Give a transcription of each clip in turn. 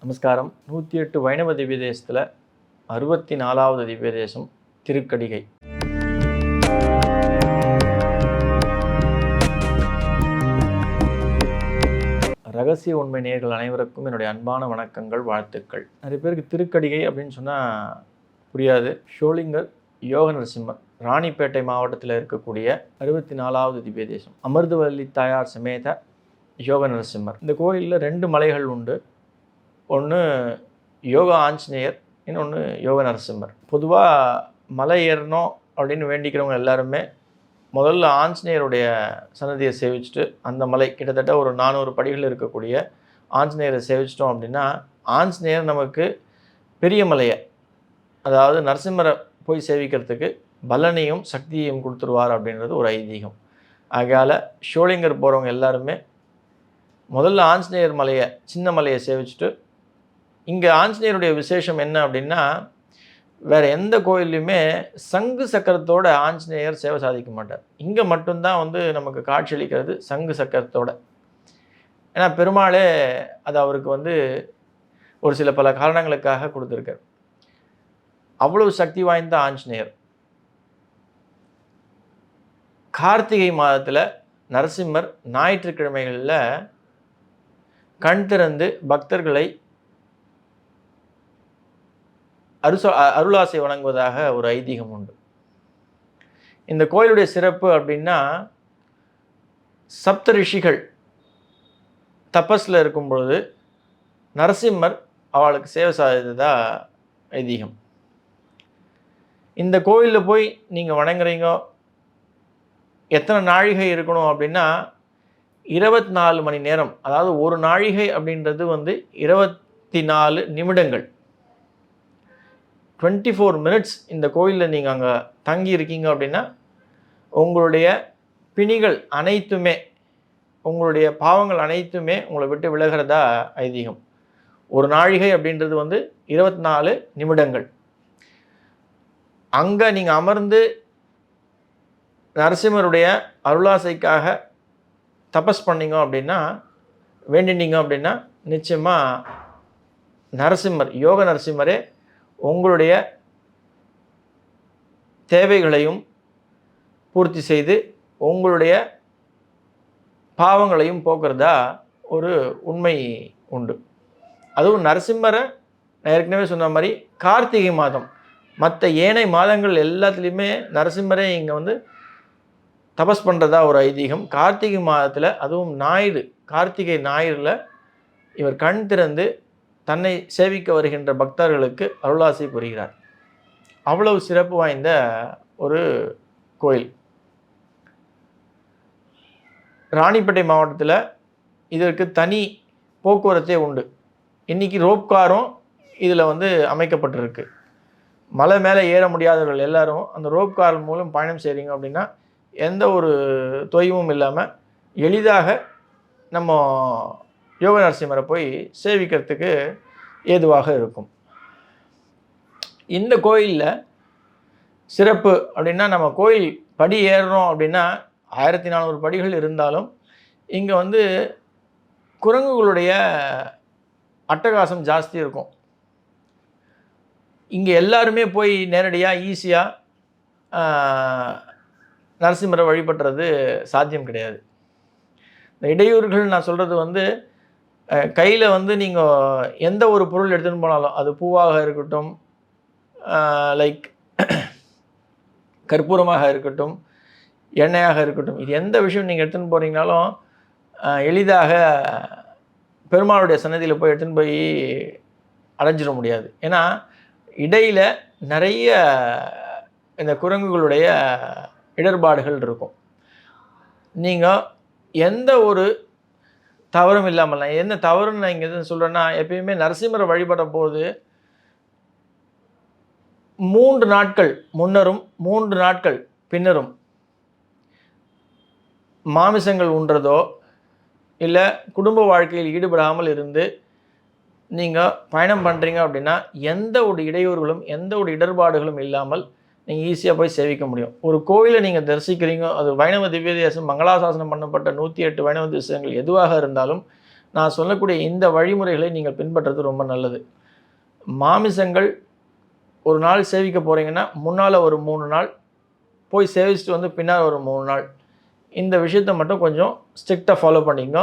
நமஸ்காரம். 108 வைணவ திவ்ய தேசத்தில் 64வது திவ்ய தேசம் திருக்கடிகை. ரகசிய உண்மை நேயர்கள் அனைவருக்கும் என்னுடைய அன்பான வணக்கங்கள், வாழ்த்துக்கள். நிறைய பேருக்கு திருக்கடிகை அப்படின்னு சொன்னால் புரியாது. ஷோலிங்கர் யோக நரசிம்மர் ராணிப்பேட்டை மாவட்டத்தில் இருக்கக்கூடிய 64வது திவ்ய தேசம் அமிர்தவல்லி தாயார் சமேத யோக நரசிம்மர். இந்த கோயிலில் 2 மலைகள் உண்டு. ஒன்று யோக ஆஞ்சநேயர், இன்னொன்று யோக நரசிம்மர். பொதுவாக மலை ஏறணும் அப்படின்னு வேண்டிக்கிறவங்க எல்லாருமே முதல்ல ஆஞ்சநேயருடைய சன்னதியை சேவிச்சுட்டு, அந்த மலை கிட்டத்தட்ட ஒரு 400 படிகள் இருக்கக்கூடிய ஆஞ்சநேயரை சேவிச்சிட்டோம் அப்படின்னா ஆஞ்சநேயர் நமக்கு பெரிய மலையை, அதாவது நரசிம்மரை போய் சேவிக்கிறதுக்கு பலனையும் சக்தியையும் கொடுத்துருவார் அப்படின்றது ஒரு ஐதீகம். ஆகையால் ஷோலிங்கர் போகிறவங்க எல்லாருமே முதல்ல ஆஞ்சநேயர் மலையை, சின்ன மலையை சேவிச்சுட்டு, இங்கே ஆஞ்சநேயருடைய விசேஷம் என்ன அப்படின்னா, வேறு எந்த கோயில்லையுமே சங்கு சக்கரத்தோட ஆஞ்சநேயர் சேவை சாதிக்க மாட்டார். இங்கே மட்டும்தான் நமக்கு காட்சியளிக்கிறது சங்கு சக்கரத்தோட. ஏன்னா பெருமாளே அது அவருக்கு ஒரு சில பல காரணங்களுக்காக கொடுத்துருக்கார். அவ்வளவு சக்தி வாய்ந்த ஆஞ்சநேயர். கார்த்திகை மாதத்தில் நரசிம்மர் ஞாயிற்றுக்கிழமைகளில் கண் திறந்து பக்தர்களை அருளாசை வணங்குவதாக ஒரு ஐதீகம் உண்டு. இந்த கோயிலுடைய சிறப்பு அப்படின்னா, சப்த ரிஷிகள் தபஸில் இருக்கும் பொழுது நரசிம்மர் அவளுக்கு சேவை சாதித்ததா ஐதீகம். இந்த கோயிலில் போய் நீங்கள் வணங்குறீங்க, எத்தனை நாழிகை இருக்கணும் அப்படின்னா 24 மணி நேரம். அதாவது ஒரு நாழிகை அப்படின்றது 24 நிமிடங்கள், 24 மினிட்ஸ். இந்த கோயிலில் நீங்கள் அங்கே தங்கி இருக்கீங்க அப்படின்னா உங்களுடைய பிணிகள் அனைத்துமே, உங்களுடைய பாவங்கள் அனைத்துமே உங்களை விட்டு விலகிறதா ஐதீகம். ஒரு நாழிகை அப்படின்றது 24 நிமிடங்கள். அங்கே நீங்கள் அமர்ந்து நரசிம்மருடைய அருளாசைக்காக தபஸ் பண்ணிங்க அப்படின்னா, வேண்டினீங்க அப்படின்னா, நிச்சயமாக நரசிம்மர், யோக நரசிம்மரே உங்களுடைய தேவைகளையும் பூர்த்தி செய்து உங்களுடைய பாவங்களையும் போக்குறதா ஒரு உண்மை உண்டு. அதுவும் நரசிம்மரை நான் ஏற்கனவே சொன்ன மாதிரி கார்த்திகை மாதம், மற்ற ஏனைய மாதங்கள் எல்லாத்துலேயுமே நரசிம்மரே இங்கே தபஸ் பண்ணுறதா ஒரு ஐதீகம். கார்த்திகை மாதத்தில், அதுவும் ஞாயிறு, கார்த்திகை ஞாயிறில் இவர் கண் திறந்து தன்னை சேவிக்க வருகின்ற பக்தர்களுக்கு அருளாசை புரிகிறார். அவ்வளவு சிறப்பு வாய்ந்த ஒரு கோயில். ராணிப்பேட்டை மாவட்டத்தில் இதற்கு தனி போக்குவரத்தே உண்டு. இன்றைக்கி ரோப் காரும் இதில் அமைக்கப்பட்டிருக்கு. மலை மேலே ஏற முடியாதவர்கள் எல்லாரும் அந்த ரோப் கார் மூலம் பயணம் செய்கிறீங்க அப்படின்னா எந்த ஒரு தொய்வும் இல்லாமல் எளிதாக நம்ம யோக நரசிம்மரை போய் சேவிக்கிறதுக்கு ஏதுவாக இருக்கும். இந்த கோயிலில் சிறப்பு அப்படின்னா, நம்ம கோயில் படி ஏறுறோம் அப்படின்னா 1400 படிகள் இருந்தாலும் இங்கே குரங்குகளுடைய அட்டகாசம் ஜாஸ்தி இருக்கும். இங்கே எல்லாருமே போய் நேரடியாக ஈஸியாக நரசிம்மரை வழிபடுறது சாத்தியம் கிடையாது. இந்த இடையூறுகள் நான் சொல்கிறது கையில் நீங்கள் எந்த ஒரு பொருள் எடுத்துகிட்டு போனாலும், அது பூவாக இருக்கட்டும், லைக் கற்பூரமாக இருக்கட்டும், எண்ணெயாக இருக்கட்டும், இது எந்த விஷயம் நீங்கள் எடுத்துகிட்டு போகிறீங்கனாலும் எளிதாக பெருமாளுடைய சன்னதியில் போய் எடுத்துகிட்டு போய் அடைஞ்சிட முடியாது. ஏன்னா இடையில் நிறைய இந்த குரங்குகளுடைய இடர்பாடுகள் இருக்கும். நீங்கள் எந்த ஒரு தவறும் இல்லாமல், நான் என்ன தவறுன்னு நான் இங்கே எதுன்னு சொல்கிறேன்னா, எப்பயுமே நரசிம்மரை வழிபட போது 3 நாட்கள் முன்னரும் 3 நாட்கள் பின்னரும் மாமிசங்கள் உண்றதோ இல்லை குடும்ப வாழ்க்கையில் ஈடுபடாமல் இருந்து நீங்கள் பயணம் பண்ணுறீங்க அப்படின்னா எந்த ஒரு இடையூறுகளும் எந்த ஒரு இடர்பாடுகளும் இல்லாமல் நீங்கள் ஈஸியாக போய் சேவிக்க முடியும். ஒரு கோயிலை நீங்கள் தரிசிக்கிறீங்க, அது வைணவ திவ்ய தேசம், மங்களாசாசனம் பண்ணப்பட்ட 108 வைணவ தேசங்கள் எதுவாக இருந்தாலும் நான் சொல்லக்கூடிய இந்த வழிமுறைகளை நீங்கள் பின்பற்றுறது ரொம்ப நல்லது. மாமிசங்கள் ஒரு நாள் சேவிக்க போகிறீங்கன்னா முன்னால் ஒரு 3 நாள் போய் சேவிச்சுட்டு வந்து பின்னால் ஒரு 3 நாள் இந்த விஷயத்தை மட்டும் கொஞ்சம் ஸ்ட்ரிக்டாக ஃபாலோ பண்ணிங்க.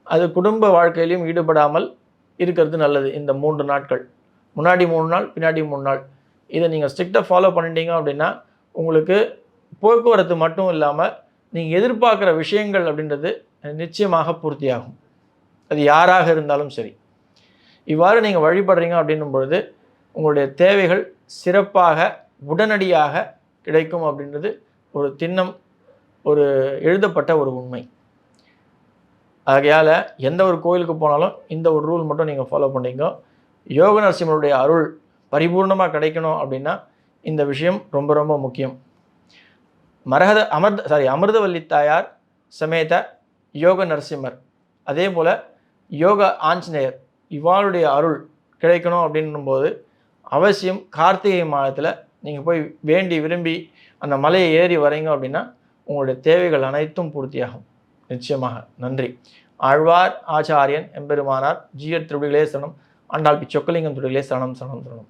அது குடும்ப வாழ்க்கையிலையும் ஈடுபடாமல் இருக்கிறது நல்லது. இந்த 3 நாட்கள் முன்னாடி 3 நாள் பின்னாடி 3 நாள் இதை நீங்கள் ஸ்ட்ரிக்டாக ஃபாலோ பண்ணிட்டீங்க அப்படின்னா உங்களுக்கு போக்குவரத்து மட்டும் இல்லாமல் நீங்கள் எதிர்பார்க்குற விஷயங்கள் அப்படின்றது நிச்சயமாக பூர்த்தியாகும். அது யாராக இருந்தாலும் சரி. இவ்வாறு நீங்கள் வழிபடுறீங்க அப்படின்னும் பொழுது உங்களுடைய தேவைகள் சிறப்பாக உடனடியாக கிடைக்கும் அப்படின்றது ஒரு திண்ணம், ஒரு எழுதப்பட்ட ஒரு உண்மை. ஆகையால் எந்த ஒரு கோயிலுக்கு போனாலும் இந்த ஒரு ரூல் மட்டும் நீங்கள் ஃபாலோ பண்ணிங்க. யோக நரசிம்மருடைய அருள் பரிபூர்ணமாக கிடைக்கணும் அப்படின்னா இந்த விஷயம் ரொம்ப ரொம்ப முக்கியம். அமிர்தவல்லி தாயார் சமேத யோக நரசிம்மர், அதே போல் யோக ஆஞ்சநேயர் இவாளுடைய அருள் கிடைக்கணும் அப்படின்னும்போது அவசியம் கார்த்திகை மாதத்தில் நீங்கள் போய் வேண்டி விரும்பி அந்த மலையை ஏறி வரீங்க அப்படின்னா உங்களுடைய தேவைகள் அனைத்தும் பூர்த்தியாகும் நிச்சயமாக. நன்றி. ஆழ்வார் ஆச்சாரியன் எம்பெருமானார் ஜீயர் திருடிகளே சரணம். ஆண்டாள் சொக்கலிங்கம் திருடிகளே சரணம் சரணம் சரணம்.